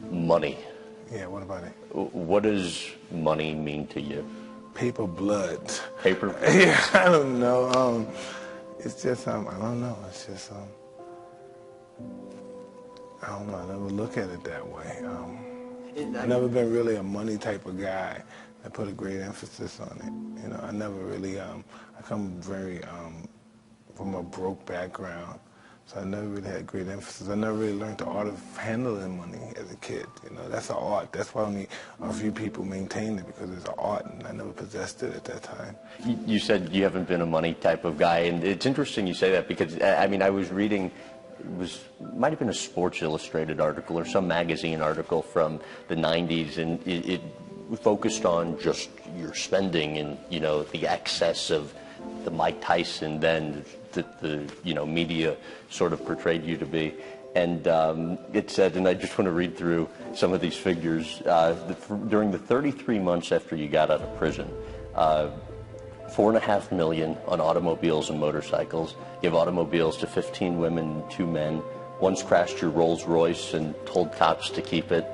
Money. Yeah, what about it? What does money mean to you? Paper blood. Paper? Yeah, I don't know. It's just, I don't know. It's just, I don't know. I never look at it that way. I've never been really a money type of guy. I put a great emphasis on it. You know, I never really, I come very, from a broke background. So I never really had great emphasis. I never really learned the art of handling money as a kid. You know, that's an art. That's why only a few people maintain it, because it's an art, and I never possessed it at that time. You said you haven't been a money type of guy, and it's interesting you say that because, I mean, I was reading, might have been a Sports Illustrated article or some magazine article from the 90s, and it focused on just your spending and, you know, the excess of the Mike Tyson then the you know, media sort of portrayed you to be. And it said, and I just want to read through some of these figures, during the 33 months after you got out of prison, $4.5 million on automobiles and motorcycles, gave automobiles to 15 women and 2 men, once crashed your Rolls Royce and told cops to keep it,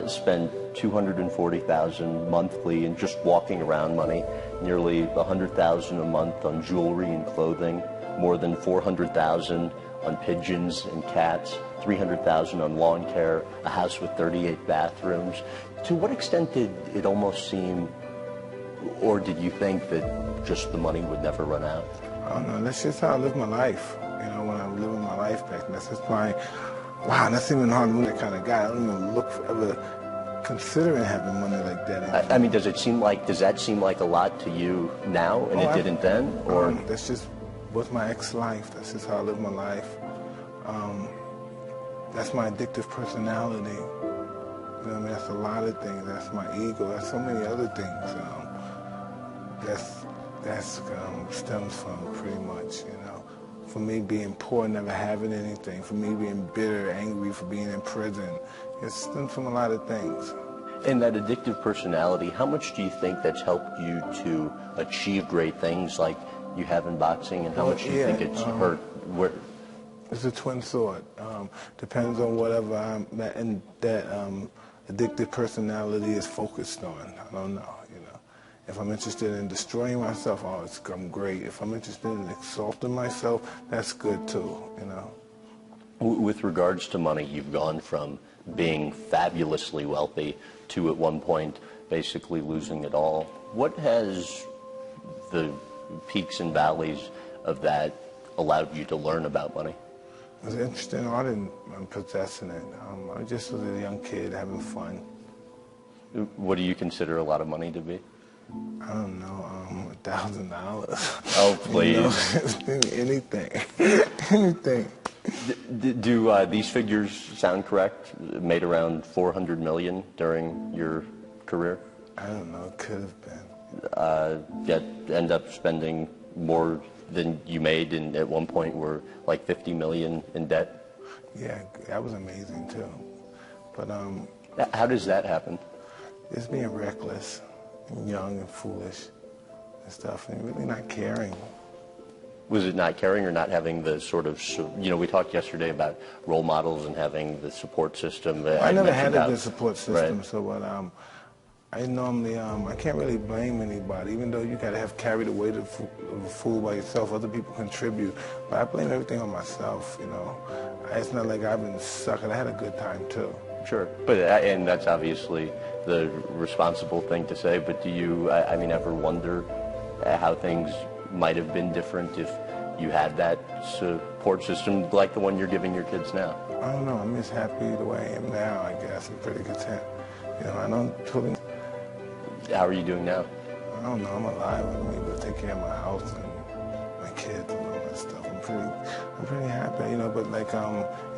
spent $240,000 monthly in just walking around money, nearly $100,000 a month on jewelry and clothing, more than $400,000 on pigeons and cats, $300,000 on lawn care, a house with 38 bathrooms. To what extent did it almost seem, or did you think that just the money would never run out? I don't know. That's just how I live my life. You know, when I'm living my life back, that's just my, wow, that's even hard to be that kind of guy. I don't even look for ever considering having money like that. I mean, does that seem like a lot to you now, and it didn't then? Or that's just what's my ex-life. That's just how I live my life. That's my addictive personality. You know what I mean? That's a lot of things. That's my ego. That's so many other things. That's stems from pretty much, you know. For me being poor, never having anything. For me being bitter, angry for being in prison. It stems from a lot of things. And that addictive personality, how much do you think that's helped you to achieve great things like you have in boxing, and how much do you think it's hurt? It's a twin sword. Depends on whatever that addictive personality is focused on. I don't know, you know. If I'm interested in destroying myself, I'm great. If I'm interested in exalting myself, that's good too, you know. With regards to money, you've gone from being fabulously wealthy to at one point basically losing it all. What has the peaks and valleys of that allowed you to learn about money? I was interested in art and possessing it. I just was a young kid having fun. What do you consider a lot of money to be? I don't know, $1,000. Oh, please. You know, anything. Anything. Do these figures sound correct? Made around $400 million during your career? I don't know. It could have been. Yet end up spending more than you made, and at one point were like $50 million in debt? Yeah, that was amazing too. But how does that happen? Just being reckless and young and foolish and stuff, and really not caring. Was it not caring or not having the sort of, you know, we talked yesterday about role models and having the support system. Well, I never had a good support system, right. So what I normally, I can't really blame anybody, even though you got to have carried the weight of a fool by yourself. Other people contribute, but I blame everything on myself, you know. It's not like I've been sucking. I had a good time too. Sure, but and that's obviously the responsible thing to say, but do you, I mean, ever wonder how things might have been different if you had that support system like the one you're giving your kids now? I don't know. I'm just happy the way I am now, I guess. I'm pretty content. You know, I don't totally... How are you doing now? I don't know. I'm alive. I'm able to take care of my house and my kids and all that stuff. I'm pretty happy, you know, but like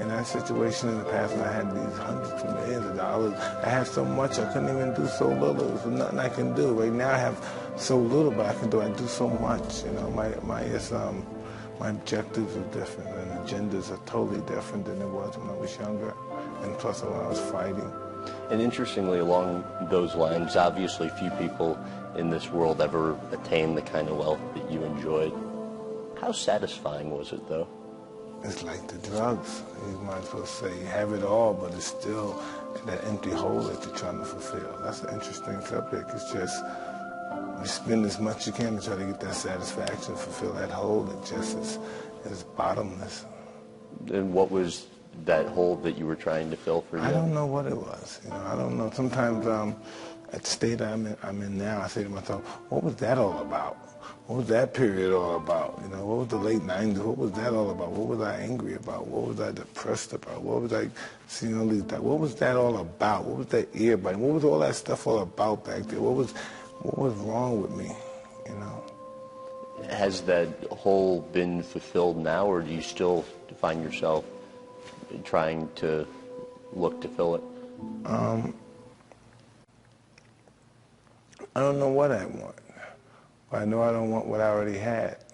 in that situation in the past when I had these hundreds of millions of dollars, I had so much I couldn't even do so little. There's nothing I can do. Right now I have so little, but I do so much, you know. My objectives are different and agendas are totally different than it was when I was younger, and plus when I was fighting. And interestingly, along those lines, obviously few people in this world ever attain the kind of wealth that you enjoyed. How satisfying was it, though? It's like the drugs. You might as well say you have it all, but it's still that empty hole that you're trying to fulfill. That's an interesting subject. It's just you spend as much as you can to try to get that satisfaction, fulfill that hole that just is bottomless. And what was that hole that you were trying to fill for you? I don't know what it was. I don't know. Sometimes at the state I'm in now, I say to myself, what was that all about? What was that period all about? What was the late 90s? What was that all about? What was I angry about? What was I depressed about? What was I seeing all these? What was that all about? What was that earbite? What was all that stuff all about back there? What was wrong with me? Has that hole been fulfilled now, or do you still find yourself trying to look to fill it? I don't know what I want. But I know I don't want what I already had.